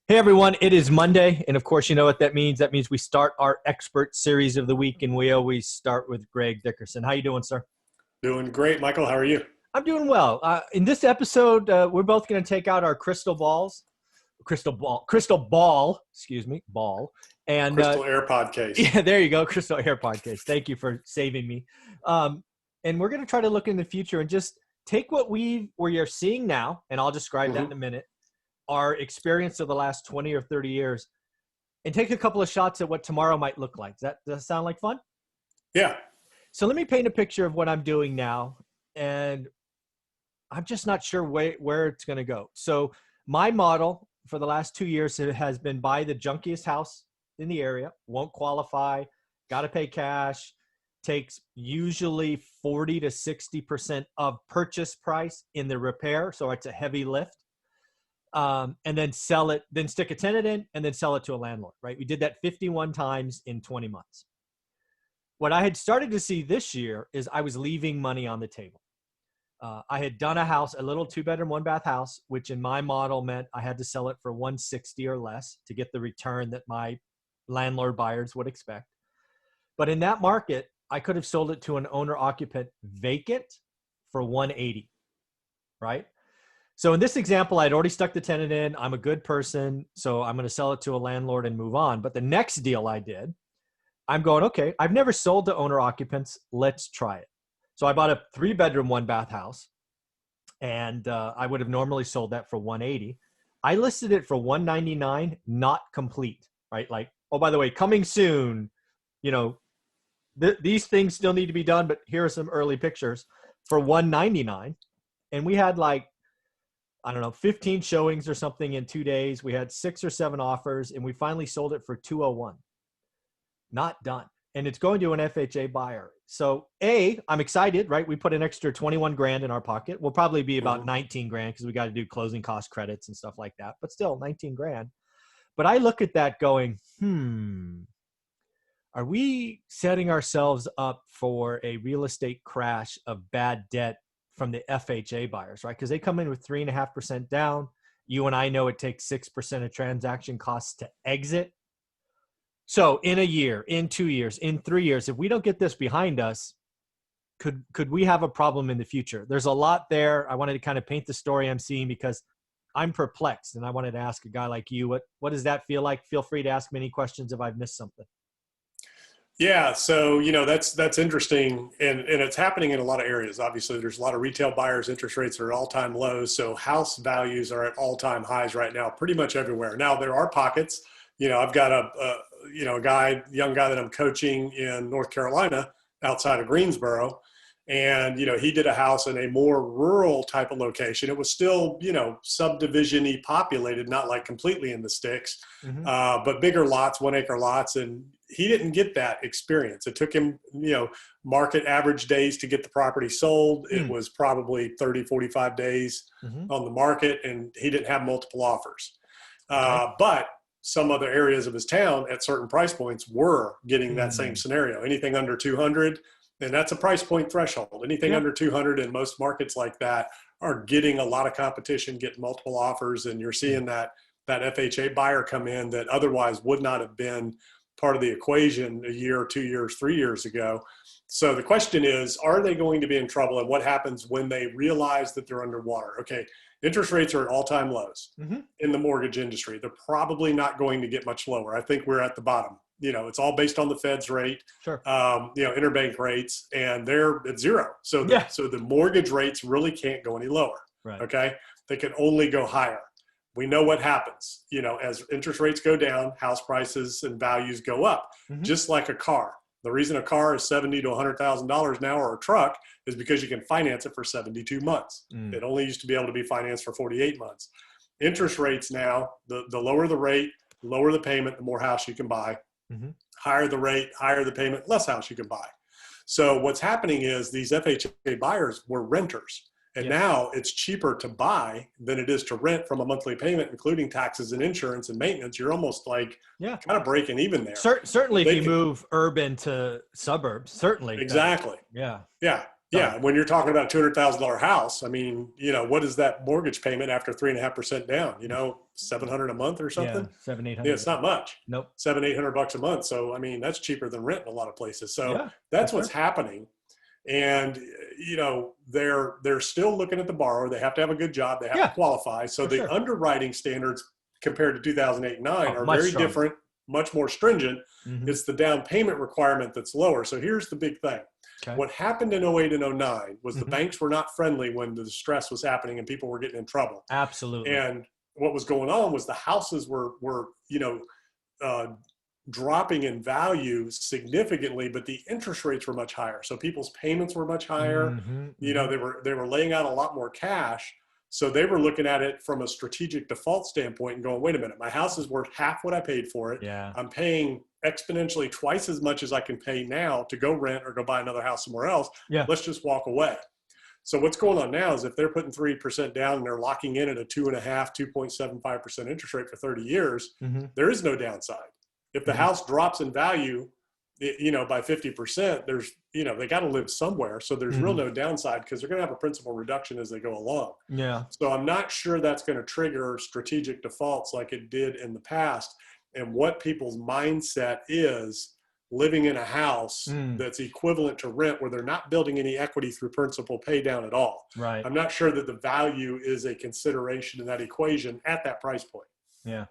Hey everyone, it is Monday, and of course you know what that means. That means we start our expert series of the week, and we always start with Greg Dickerson. How you doing, sir? Doing great, Michael. How are you? I'm doing well. In this episode, we're both going to take out our crystal ball, excuse me, ball, and Crystal AirPod case. yeah, there you go, crystal AirPod case. Thank you for saving me. And we're going to try to look in the future and just take what we are seeing now, and I'll describe that in a minute, our experience of the last 20 or 30 years, and take a couple of shots at what tomorrow might look like. Does that sound like fun? Yeah. So let me paint a picture of what I'm doing now, and I'm just not sure where it's going to go. So my model for the last 2 years has been buy the junkiest house in the area, won't qualify, got to pay cash, takes usually 40 to 60% of purchase price in the repair. So it's a heavy lift. And then sell it, then stick a tenant in and then sell it to a landlord, right? We did that 51 times in 20 months. What I had started to see this year is I was leaving money on the table. I had done a little 2-bedroom, 1-bath house, which in my model meant I had to sell it for 160 or less to get the return that my landlord buyers would expect. But in that market, I could have sold it to an owner occupant vacant for 180, right? So in this example, I'd already stuck the tenant in. I'm a good person, so I'm going to sell it to a landlord and move on. But the next deal I did, I'm going, okay, I've never sold to owner occupants. Let's try it. So I bought a 3-bedroom, 1-bath house, and I would have normally sold that for 180. I listed it for 199, not complete, right? Like, oh, by the way, coming soon, you know, these things still need to be done, but here are some early pictures for 199. And we had like, I don't know, 15 showings or something in 2 days. We had 6 or 7 offers, and we finally sold it for 201. Not done. And it's going to an FHA buyer. So I'm excited, right? We put an extra 21 grand in our pocket. We'll probably be about 19 grand because we got to do closing cost credits and stuff like that, but still 19 grand. But I look at that going, are we setting ourselves up for a real estate crash of bad debt from the FHA buyers, right? Because they come in with 3.5% down. You and I know it takes 6% of transaction costs to exit. So in a year, in 2 years, in 3 years, if we don't get this behind us, could we have a problem in the future? There's a lot there. I wanted to kind of paint the story I'm seeing because I'm perplexed, and I wanted to ask a guy like you, what does that feel like? Feel free to ask me any questions if I've missed something. Yeah. So, that's interesting. And it's happening in a lot of areas. Obviously, there's a lot of retail buyers. Interest rates are at all-time lows. So house values are at all-time highs right now, pretty much everywhere. Now, there are pockets. I've got a young guy that I'm coaching in North Carolina outside of Greensboro. And, he did a house in a more rural type of location. It was still, subdivision-y populated, not like completely in the sticks, but bigger lots, 1-acre lots. And he didn't get that experience. It took him, market average days to get the property sold. It was probably 30, 45 days on the market, and he didn't have multiple offers. But some other areas of his town at certain price points were getting that same scenario. Anything under 200, and that's a price point threshold. Anything under 200 in most markets like that are getting a lot of competition, getting multiple offers, and you're seeing that FHA buyer come in that otherwise would not have been part of the equation a year, 2 years, 3 years ago. So the question is, are they going to be in trouble, and what happens when they realize that they're underwater? Okay, interest rates are at all-time lows in the mortgage industry. They're probably not going to get much lower. I think we're at the bottom. It's all based on the Fed's rate, interbank rates, and they're at zero. So the mortgage rates really can't go any lower. Right. Okay, they can only go higher. We know what happens. As interest rates go down, house prices and values go up, just like a car. The reason a car is $70,000 to $100,000 now, or a truck, is because you can finance it for 72 months. It only used to be able to be financed for 48 months. Interest rates now, the lower the rate, lower the payment, the more house you can buy. Higher the rate, higher the payment, less house you can buy. So what's happening is these FHA buyers were renters. And now it's cheaper to buy than it is to rent from a monthly payment, including taxes and insurance and maintenance. You're almost like kind of breaking even there. Certainly if you move urban to suburbs, certainly. Exactly. Yeah. Yeah. Done. Yeah, when you're talking about a $200,000 house, I mean, what is that mortgage payment after 3.5% down? 700 a month or Yeah, something? seven, eight Yeah, hundred. it's not much. Nope. 700-800 bucks a month. So I mean, that's cheaper than rent in a lot of places. So Yeah, for that's what's sure. happening. And they're still looking at the borrower. They have to have a good job. They have to Yeah, qualify. So for the sure. underwriting standards compared to 2008 and 9 Oh, are much very stronger. different, much more stringent. Mm-hmm. It's the down payment requirement that's lower. So here's the big thing. Okay. What happened in 08 and 09 was the Mm-hmm. banks were not friendly when the distress was happening and people were getting in trouble. Absolutely. And what was going on was the houses were uh, dropping in value significantly, but the interest rates were much higher. So people's payments were much higher. Mm-hmm. Mm-hmm. They were laying out a lot more cash. So they were looking at it from a strategic default standpoint and going, wait a minute, my house is worth half what I paid for it. Yeah. I'm paying exponentially twice as much as I can pay now to go rent or go buy another house somewhere else. Yeah. Let's just walk away. So what's going on now is if they're putting 3% down and they're locking in at a 2.75% interest rate for 30 years, Mm-hmm. there is no downside. If the Mm-hmm. house drops in value, by 50%, they got to live somewhere. So there's real Mm-hmm. no downside because they're going to have a principal reduction as they go along. Yeah. So I'm not sure that's going to trigger strategic defaults like it did in the past. And what people's mindset is living in a house that's equivalent to rent where they're not building any equity through principal pay down at all. Right. I'm not sure that the value is a consideration in that equation at that price point. Yeah.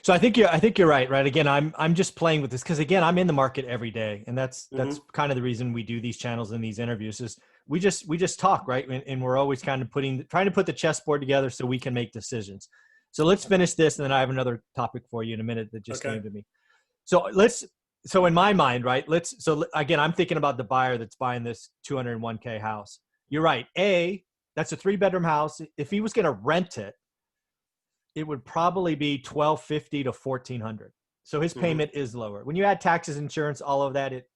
So I think you're right. Right. Again, I'm just playing with this because again, I'm in the market every day, and that's kind of the reason we do these channels and these interviews is we just talk, right? And we're always kind of trying to put the chessboard together so we can make decisions. So let's finish this, and then I have another topic for you in a minute that just came to me. So in my mind, right? So again, I'm thinking about the buyer that's buying this 201K house. You're right. That's a 3-bedroom house. If he was going to rent it, it would probably be $1,250 to $1,400. So his payment is lower. When you add taxes, insurance, all of that, it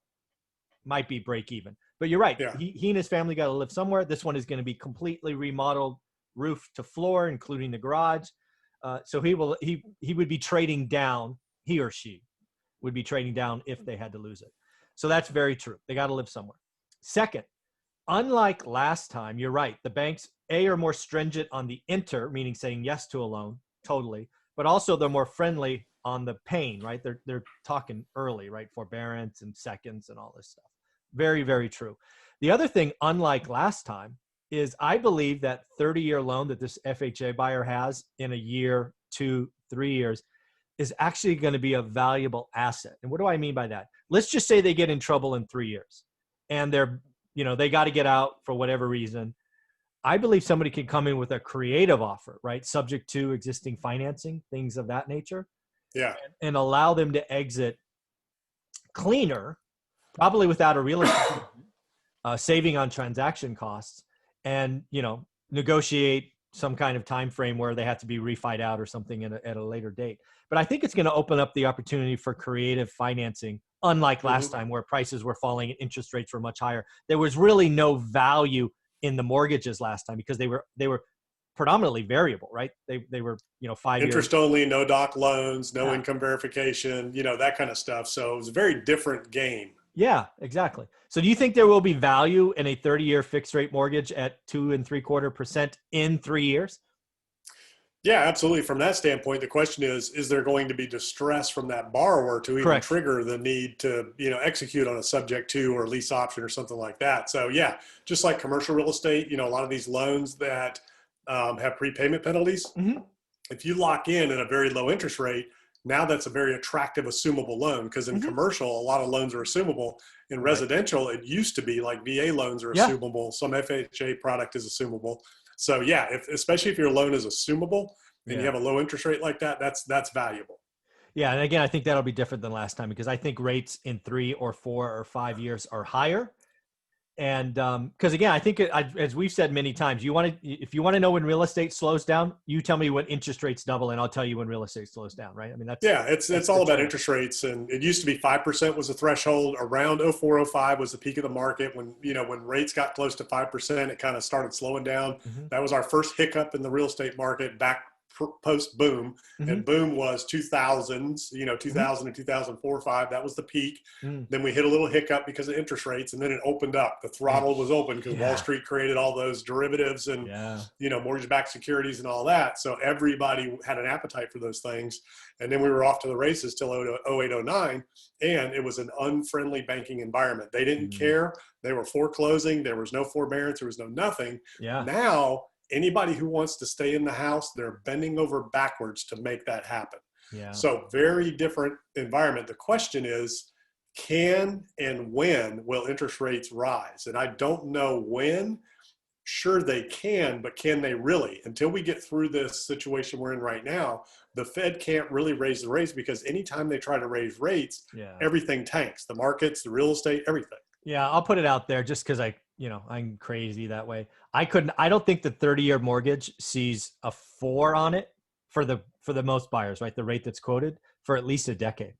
might be break even. But you're right. Yeah. He and his family got to live somewhere. This one is going to be completely remodeled, roof to floor, including the garage. So he would be trading down. He or she would be trading down if they had to lose it. So that's very true. They got to live somewhere. Second, unlike last time, you're right. The banks are more stringent on the meaning saying yes to a loan. Totally. But also they're more friendly on the paying, right? They're talking early, right? Forbearance and seconds and all this stuff. Very, very true. The other thing, unlike last time, is I believe that 30-year loan that this FHA buyer has in a year, 2, 3 years is actually going to be a valuable asset. And what do I mean by that? Let's just say they get in trouble in 3 years and they got to get out for whatever reason. I believe somebody can come in with a creative offer, right? Subject to existing financing, things of that nature. Yeah. And allow them to exit cleaner, probably without a real estate, saving on transaction costs, and, negotiate some kind of time frame where they have to be refied out or something at a later date. But I think it's going to open up the opportunity for creative financing, unlike last time where prices were falling and interest rates were much higher. There was really no value in the mortgages last time because they were predominantly variable, right? They were, 5 years. Interest only, no doc loans, no income verification, that kind of stuff. So it was a very different game. Yeah, exactly. So do you think there will be value in a 30-year fixed rate mortgage at 2.75% in 3 years? Yeah, absolutely. From that standpoint, the question is there going to be distress from that borrower to even trigger the need to, execute on a subject to or lease option or something like that? So yeah, just like commercial real estate, a lot of these loans that have prepayment penalties, if you lock in at a very low interest rate, now that's a very attractive assumable loan, because in commercial, a lot of loans are assumable. In residential, it used to be like VA loans are assumable. Some FHA product is assumable. So yeah, especially if your loan is assumable and you have a low interest rate like that, that's valuable. Yeah. And again, I think that'll be different than last time because I think rates in 3 or 4 or 5 years are higher. And because again, I think as we've said many times, if you want to know when real estate slows down, you tell me when interest rates double and I'll tell you when real estate slows down, right? I mean, it's all about interest rates. And it used to be 5% was the threshold. Around 04, 05 was the peak of the market. When rates got close to 5%, it kind of started slowing down. That was our first hiccup in the real estate market back post boom, Mm-hmm. and boom was 2000s, 2000 Mm-hmm. and 2004, 5. That was the peak. Mm. Then we hit a little hiccup because of interest rates, and then it opened up. The And throttle was open because Wall yeah, Street created all those derivatives and, yeah. mortgage-backed securities and all that. So everybody had an appetite for those things. And then we were off to the races till 08, 09, and it was an unfriendly banking environment. They didn't Mm. care. They were foreclosing. There was no forbearance. There was no nothing. Yeah. Now, anybody who wants to stay in the house, they're bending over backwards to make that happen. Yeah. So very different environment. The question is, can and when will interest rates rise? And I don't know when. Sure, they can, but can they really? Until we get through this situation we're in right now, the Fed can't really raise the rates, because anytime they try to raise rates, Yeah. everything tanks. The markets, the real estate, everything. Yeah. I'll put it out there just because I'm crazy that way. I don't think the 30-year mortgage sees a 4 on it for the most buyers, right? The rate that's quoted for at least a decade.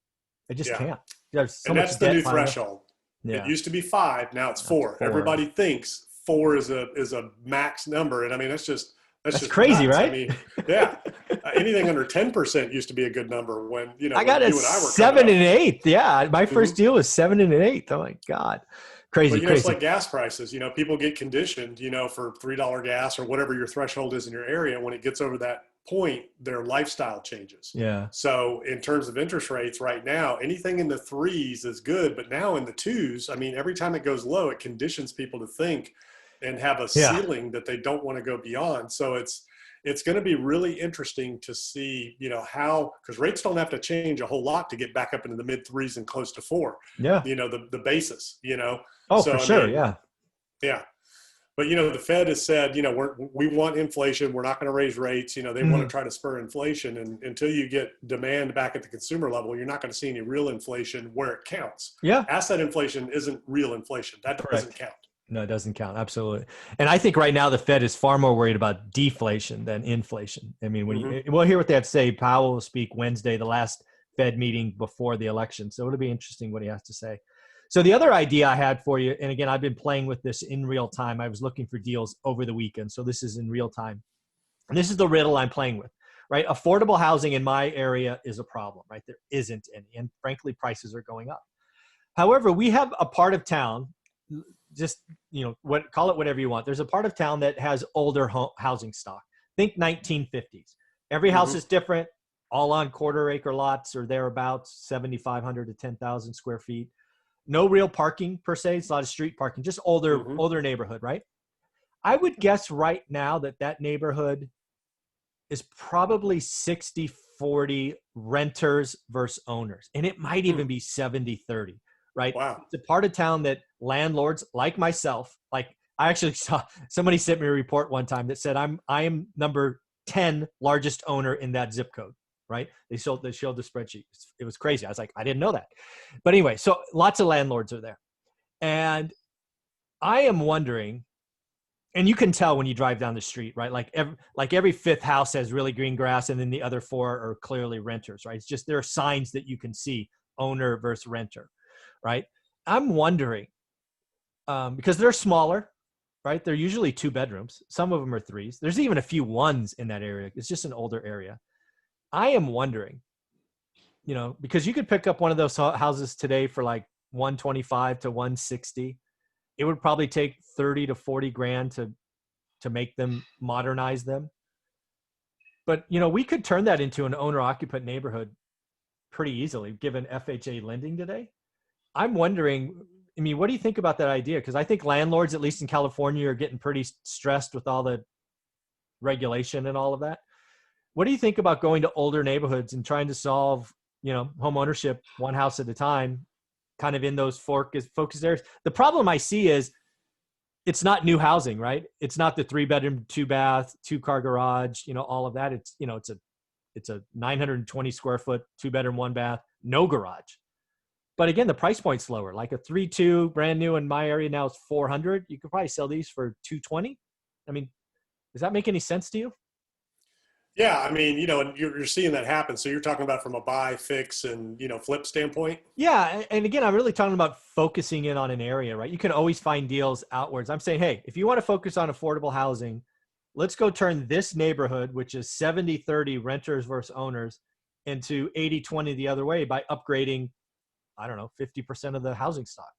It just Yeah. can't. There's so And much that's the debt new finally. threshold. It Yeah. used to be 5, now it's 4. 4. Everybody thinks 4 is a max number, and I mean that's just crazy, nuts. right? I mean, yeah, anything under 10% used to be a good number when I got when a you and I were 7 coming and up. 8. Yeah, my first deal was 7 and an 8. Oh my god, crazy, But it's crazy. like gas prices. People get conditioned, for $3 gas or whatever your threshold is in your area. When it gets over that point, their lifestyle changes. Yeah. So in terms of interest rates right now, anything in the 3s is good, but now in the 2s, I mean, every time it goes low, it conditions people to think and have a Yeah. ceiling that they don't want to go beyond. So it's going to be really interesting to see, how, because rates don't have to change a whole lot to get back up into the mid 3s and close to 4, Yeah. the basis, Oh, so for I sure. mean, Yeah. yeah. But the Fed has said, we want inflation. We're not going to raise rates. They want to try to spur inflation, and until you get demand back at the consumer level, you're not going to see any real inflation where it counts. Yeah. Asset inflation isn't real inflation. That doesn't Correct. count. No, it doesn't count. Absolutely. And I think right now the Fed is far more worried about deflation than inflation. I mean, we'll hear what they have to say. Powell will speak Wednesday, the last Fed meeting before the election. So it'll be interesting what he has to say. So the other idea I had for you, and again, I've been playing with this in real time. I was looking for deals over the weekend. So this is in real time. And this is the riddle I'm playing with, right? Affordable housing in my area is a problem, right? There isn't any. And frankly, prices are going up. However, we have a part of town, just, call it whatever you want. There's a part of town that has older housing stock. Think 1950s. Every house is different, all on quarter-acre lots or thereabouts, 7,500 to 10,000 square feet. No real parking per se. It's a lot of street parking, just older neighborhood, right? I would guess right now that neighborhood is probably 60-40 renters versus owners. And it might even be 70-30, right? Wow. It's a part of town that landlords like myself, like I actually saw somebody sent me a report one time that said I am number 10 largest owner in that zip code. Right? They showed the spreadsheet. It was crazy. I was like, I didn't know that. But anyway, so lots of landlords are there. And I am wondering, and you can tell when you drive down the street, right? Like every fifth house has really green grass, and then the other 4 are clearly renters, right? It's just, there are signs that you can see, owner versus renter, right? I'm wondering, because they're smaller, right? They're usually 2 bedrooms. Some of them are 3s. There's even a few 1s in that area. It's just an older area. I am wondering, because you could pick up one of those houses today for like 125 to 160. It would probably take 30 to 40 grand to make them, modernize them. But, we could turn that into an owner occupant neighborhood pretty easily given FHA lending today. I'm wondering, what do you think about that idea? Because I think landlords, at least in California, are getting pretty stressed with all the regulation and all of that. What do you think about going to older neighborhoods and trying to solve, home ownership one house at a time, kind of in those focus areas? The problem I see is it's not new housing, right? It's not the 3-bedroom, 2-bath, 2-car garage, all of that. It's, it's a 920 square foot, 2-bedroom, 1-bath, no garage. But again, the price point's lower. Like a 3.2 brand new in my area now is 400. You could probably sell these for 220. Does that make any sense to you? Yeah, and you're seeing that happen. So you're talking about from a buy, fix, and flip standpoint. Yeah, and again, I'm really talking about focusing in on an area, right? You can always find deals outwards. I'm saying, hey, if you want to focus on affordable housing, let's go turn this neighborhood, which is 70-30 renters versus owners, into 80-20 the other way by upgrading, I don't know, 50% of the housing stock.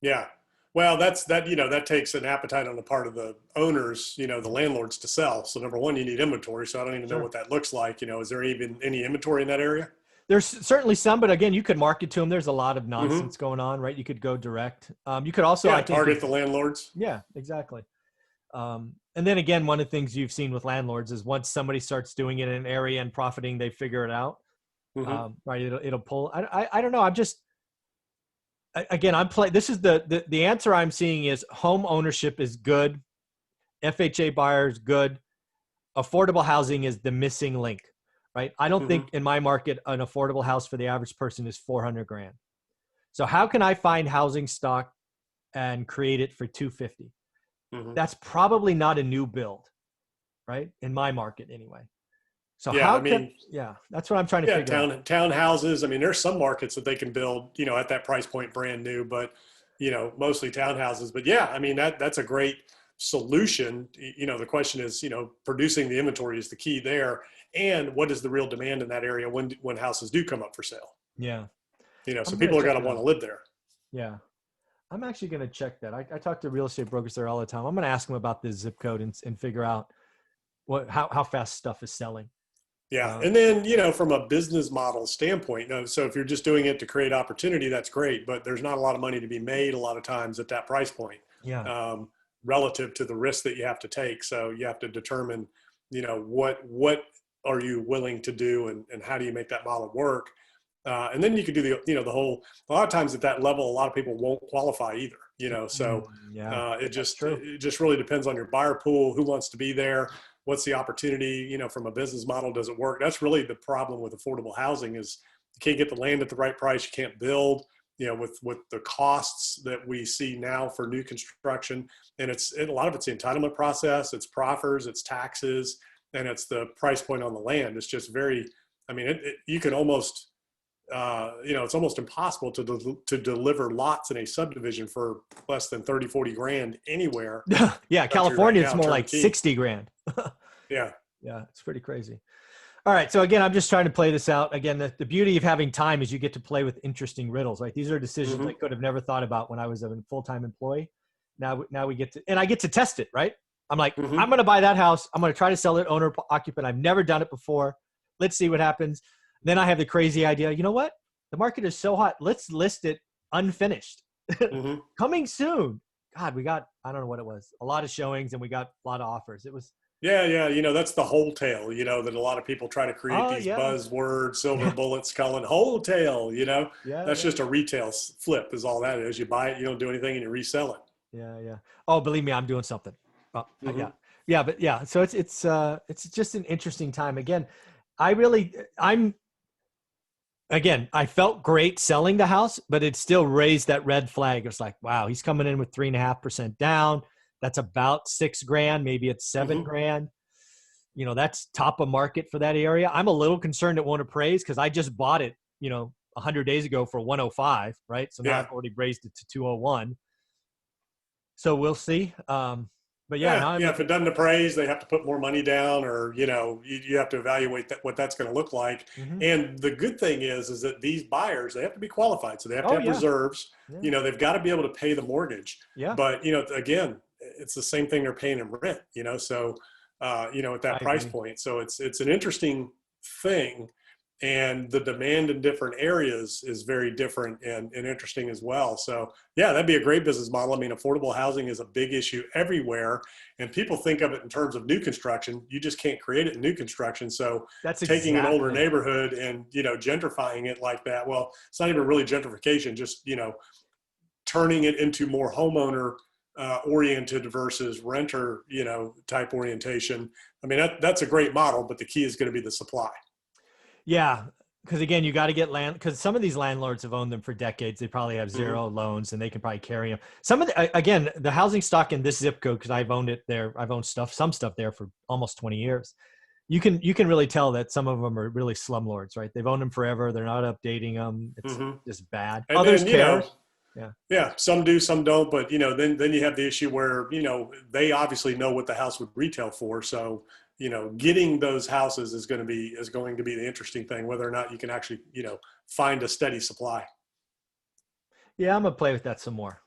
Yeah. Well, that takes an appetite on the part of the owners, the landlords to sell. So number one, you need inventory. So I don't even know Sure. what that looks like. Is there even any inventory in that area? There's certainly some, but again, you could market to them. There's a lot of Mm-hmm. nonsense going on, right? You could go direct. You could also, Yeah. I think, Target the landlords. yeah, exactly. And then again, one of the things you've seen with landlords is once somebody starts doing it in an area and profiting, they figure it out. Mm-hmm. Right? It'll pull. I don't know. This is the answer I'm seeing is home ownership is good. FHA buyers good. Affordable housing is the missing link, right? I don't think in my market, an affordable house for the average person is 400 grand. So how can I find housing stock and create it for 250? Mm-hmm. That's probably not a new build, right? In my market anyway. So Yeah, that's what I'm trying to figure out. Townhouses. I mean, there's some markets that they can build, at that price point, brand new, but mostly townhouses. But yeah, I mean that's a great solution. The question is, producing the inventory is the key there, and what is the real demand in that area when houses do come up for sale? Yeah, so people are going to want to live there. Yeah, I'm actually going to check that. I talk to real estate brokers there all the time. I'm going to ask them about this zip code and figure out how fast stuff is selling. Yeah. And then, from a business model standpoint, so if you're just doing it to create opportunity, that's great, but there's not a lot of money to be made a lot of times at that price point, relative to the risk that you have to take. So you have to determine, what are you willing to do and how do you make that model work? And then you could do a lot of times at that level, a lot of people won't qualify either, it just really depends on your buyer pool, who wants to be there. What's the opportunity, from a business model, does it work? That's really the problem with affordable housing is you can't get the land at the right price. You can't build, with the costs that we see now for new construction. And a lot of it's the entitlement process, it's proffers, it's taxes, and it's the price point on the land. It's just you can almost, it's almost impossible to deliver lots in a subdivision for less than 30, 40 grand anywhere. Yeah. California, it's more like 60 grand. Yeah. Yeah. It's pretty crazy. All right. So again, I'm just trying to play this out. Again, the beauty of having time is you get to play with interesting riddles, right? These are decisions I could have never thought about when I was a full-time employee. Now we get to, and I get to test it, right? I'm like, I'm going to buy that house. I'm going to try to sell it owner occupant. I've never done it before. Let's see what happens. Then I have the crazy idea. You know what? The market is so hot. Let's list it unfinished. Coming soon. God, we got, I don't know what it was, a lot of showings and we got a lot of offers. It was. Yeah. That's the wholesale, that a lot of people try to create these buzzwords, silver bullets, calling wholesale, that's just a retail flip is all that is. You buy it, you don't do anything and you resell it. Yeah. Oh, believe me, I'm doing something. Yeah. But yeah, so it's just an interesting time. Again, I felt great selling the house, but it still raised that red flag. It's like, wow, he's coming in with 3.5% down. That's about $6 grand. Maybe it's $7 grand. That's top of market for that area. I'm a little concerned it won't appraise because I just bought it, 100 days ago for 105, right? So now I've already raised it to 201. So we'll see. But if it doesn't appraise, they have to put more money down, or you have to evaluate what that's going to look like. And the good thing is that these buyers, they have to be qualified, so they have to have reserves. They've got to be able to pay the mortgage. But again, it's the same thing they're paying in rent. So at that price point, so it's an interesting thing. And the demand in different areas is very different and interesting as well. So yeah, that'd be a great business model. I mean, affordable housing is a big issue everywhere, and people think of it in terms of new construction. You just can't create it in new construction. So that's taking an older neighborhood and, gentrifying it like that. Well, it's not even really gentrification, just, turning it into more homeowner oriented versus renter, type orientation. I mean, that's a great model, but the key is going to be the supply. Yeah, because again, you got to get land, because some of these landlords have owned them for decades. They probably have zero loans and they can probably carry them. The housing stock in this zip code, because I've owned it there. I've owned some stuff there for almost 20 years. You can really tell that some of them are really slumlords, right? They've owned them forever. They're not updating them. It's just bad. And Others then, care. Yeah. Yeah, some do, some don't, but then you have the issue where, they obviously know what the house would retail for. So, getting those houses is going to be the interesting thing, whether or not you can actually, find a steady supply. Yeah, I'm gonna play with that some more.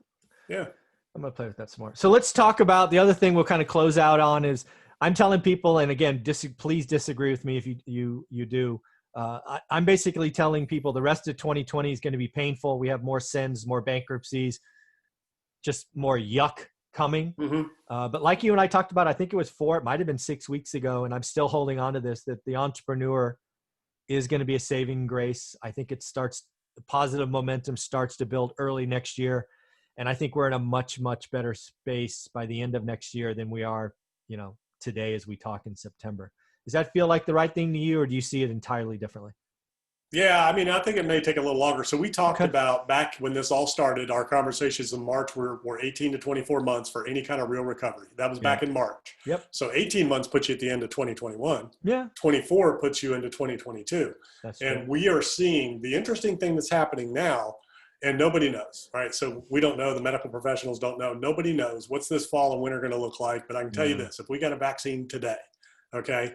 Yeah. I'm gonna play with that some more. So let's talk about the other thing we'll kind of close out on is I'm telling people, and again, please disagree with me if you do. I'm basically telling people the rest of 2020 is going to be painful. We have more sins, more bankruptcies, just more yuck coming. Mm-hmm. But like you and I talked about, I think it might have been 6 weeks ago, and I'm still holding on to this, that the entrepreneur is going to be a saving grace. I think the positive momentum starts to build early next year. And I think we're in a much, much better space by the end of next year than we are, today as we talk in September. Does that feel like the right thing to you, or do you see it entirely differently? Yeah, I mean, I think it may take a little longer. So we talked Okay. about back when this all started, our conversations in March were 18 to 24 months for any kind of real recovery. That was Yeah. back in March. Yep. So 18 months puts you at the end of 2021. Yeah. 24 puts you into 2022. That's And true. we are seeing the interesting thing that's happening now, and nobody knows, right? So we don't know. The medical professionals don't know. Nobody knows what's this fall and winter going to look like. But I can tell you this, if we got a vaccine today, okay,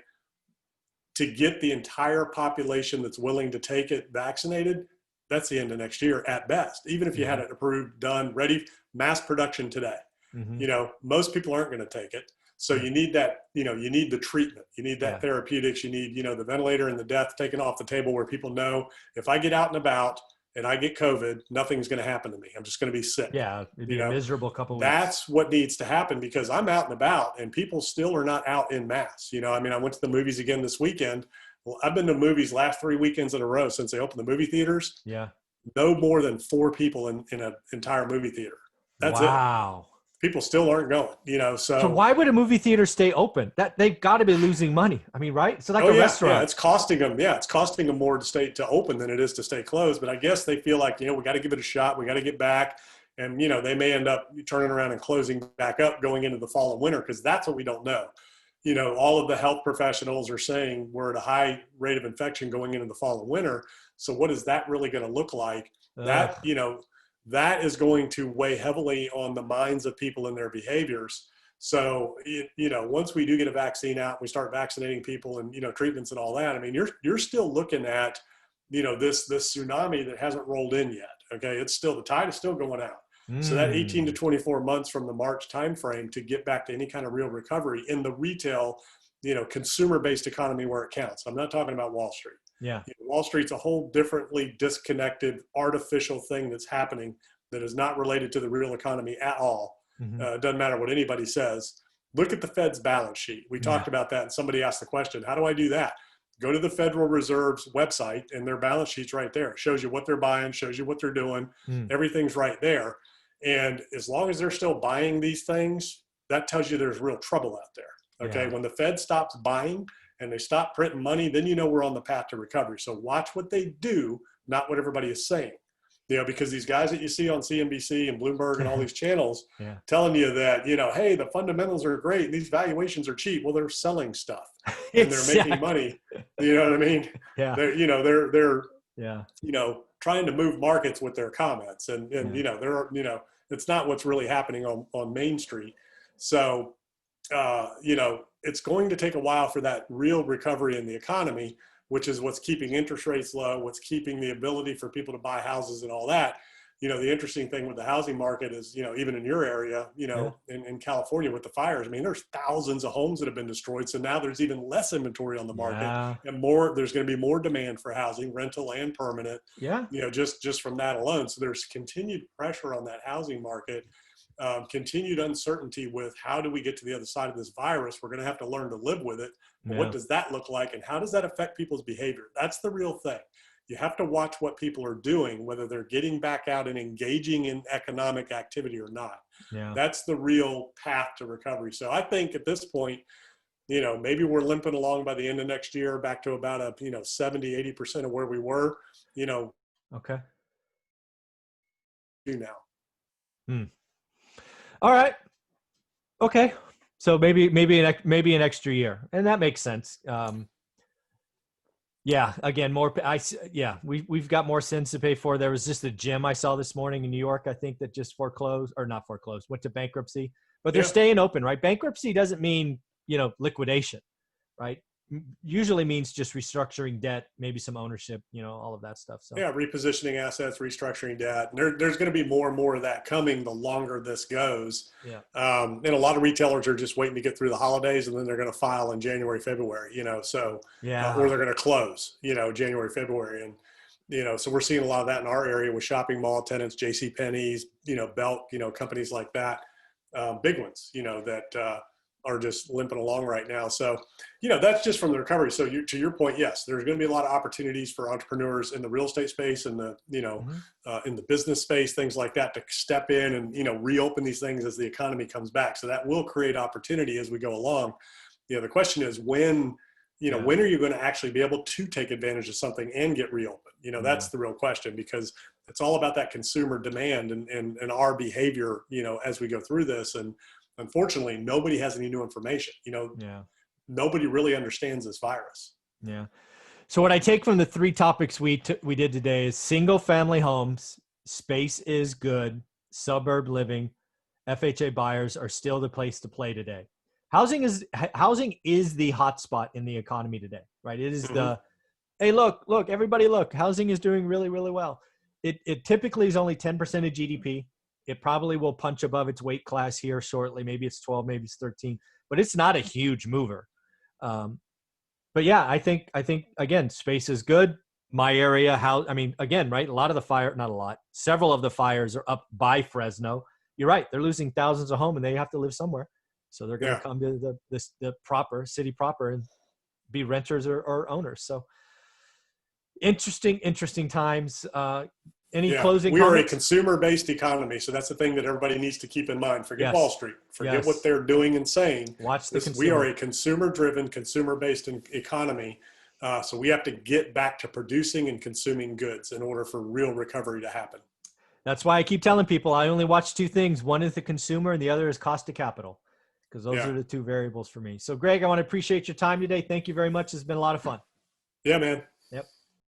to get the entire population that's willing to take it vaccinated, that's the end of next year at best. Even if you had it approved, done, ready, mass production today, most people aren't going to take it. So you need that, you need the treatment, you need that therapeutics, you need, the ventilator and the death taken off the table where people know if I get out and about and I get COVID, nothing's going to happen to me. I'm just going to be sick. Yeah. It'd be a miserable couple of weeks. That's what needs to happen, because I'm out and about and people still are not out in mass. I went to the movies again this weekend. Well, I've been to movies last 3 weekends in a row since they opened the movie theaters. Yeah. No more than 4 people in an entire movie theater. That's it. Wow. People still aren't going, So why would a movie theater stay open? That they've got to be losing money. I mean, right? So like a restaurant. Yeah, it's costing them. Yeah, it's costing them more to stay to open than it is to stay closed. But I guess they feel like, we got to give it a shot. We got to get back. And, they may end up turning around and closing back up going into the fall and winter, because that's what we don't know. All of the health professionals are saying we're at a high rate of infection going into the fall and winter. So what is that really going to look like? That, that is going to weigh heavily on the minds of people and their behaviors. So, once we do get a vaccine out, we start vaccinating people and, treatments and all that. I mean, you're still looking at, this tsunami that hasn't rolled in yet. Okay. The tide is still going out. So that 18 to 24 months from the March timeframe to get back to any kind of real recovery in the retail, consumer-based economy where it counts. I'm not talking about Wall Street. Yeah. Wall Street's a whole differently disconnected, artificial thing that's happening that is not related to the real economy at all. It doesn't matter what anybody says. Look at the Fed's balance sheet. We talked about that, and somebody asked the question, how do I do that? Go to the Federal Reserve's website, and their balance sheet's right there. It shows you what they're buying, shows you what they're doing. Everything's right there. And as long as they're still buying these things, that tells you there's real trouble out there. Okay. Yeah. When the Fed stops buying and they stop printing money, then we're on the path to recovery. So watch what they do, not what everybody is saying. Because these guys that you see on CNBC and Bloomberg and all these channels telling you that, hey, the fundamentals are great and these valuations are cheap. Well, they're selling stuff and they're making money. You know what I mean? Yeah. They're trying to move markets with their comments and it's not what's really happening on Main Street. So, it's going to take a while for that real recovery in the economy, which is what's keeping interest rates low, what's keeping the ability for people to buy houses and all that. The interesting thing with the housing market is, even in your area, in California with the fires, I mean, there's thousands of homes that have been destroyed. So now there's even less inventory on the market and there's going to be more demand for housing, rental and permanent, just from that alone. So there's continued pressure on that housing market, continued uncertainty with how do we get to the other side of this virus? We're going to have to learn to live with it. But what does that look like? And how does that affect people's behavior? That's the real thing. You have to watch what people are doing, whether they're getting back out and engaging in economic activity or not. Yeah. That's the real path to recovery. So I think at this point, maybe we're limping along by the end of next year back to about 70, 80% of where we were, Okay. Now. All right. Okay. So maybe an extra year, and that makes sense. Yeah, again, yeah, we've got more sins to pay for. There was just a gym I saw this morning in New York, I think, that just foreclosed, or not foreclosed, went to bankruptcy, but they're Yeah. staying open, right? Bankruptcy doesn't mean, liquidation, right? Usually means just restructuring debt, maybe some ownership, all of that stuff. So Yeah, repositioning assets, restructuring debt. And there's going to be more and more of that coming the longer this goes. yeah, And a lot of retailers are just waiting to get through the holidays, and then they're going to file in January, February, so, or yeah, they're going to close, January, February. And, so we're seeing a lot of that in our area with shopping mall tenants, J.C. Penney's, Belk, companies like that, big ones, that are just limping along right now. So, that's just from the recovery. So to your point, yes, there's going to be a lot of opportunities for entrepreneurs in the real estate space and the, hmm in the business space, things like that, to step in and, reopen these things as the economy comes back. So that will create opportunity as we go along. The question is when, yeah, when are you going to actually be able to take advantage of something and get reopened? yeah. That's the real question, because it's all about that consumer demand and our behavior, as we go through this. And unfortunately, nobody has any new information. Yeah. Nobody really understands this virus. Yeah. So what I take from the three topics we did today is single family homes, space is good, suburb living, FHA buyers are still the place to play today. Housing is the hot spot in the economy today, right? It is Mm-hmm. the, hey, look, everybody look, housing is doing really, really well. It typically is only 10% of GDP. It probably will punch above its weight class here shortly. Maybe it's 12, maybe it's 13, but it's not a huge mover. Um, but yeah, I think again, space is good. My area, again, right? A lot of the fire, not a lot, several of the fires are up by Fresno. You're right. They're losing thousands of homes and they have to live somewhere. So they're going to Yeah. come to the proper city proper and be renters or owners. So interesting times. Any Yeah, closing we are a comments? consumer-based economy, so that's the thing that everybody needs to keep in mind. Forget Wall Yes. Street, forget what Yes. they're doing and saying. Watch the We are consumer. a consumer-driven, consumer-based economy, so we have to get back to producing and consuming goods in order for real recovery to happen. That's why I keep telling people I only watch two things. One is the consumer and the other is cost of capital, because those Yeah, are the two variables for me. So Greg, I want to appreciate your time today. Thank you very much. It's been a lot of fun. yeah, man.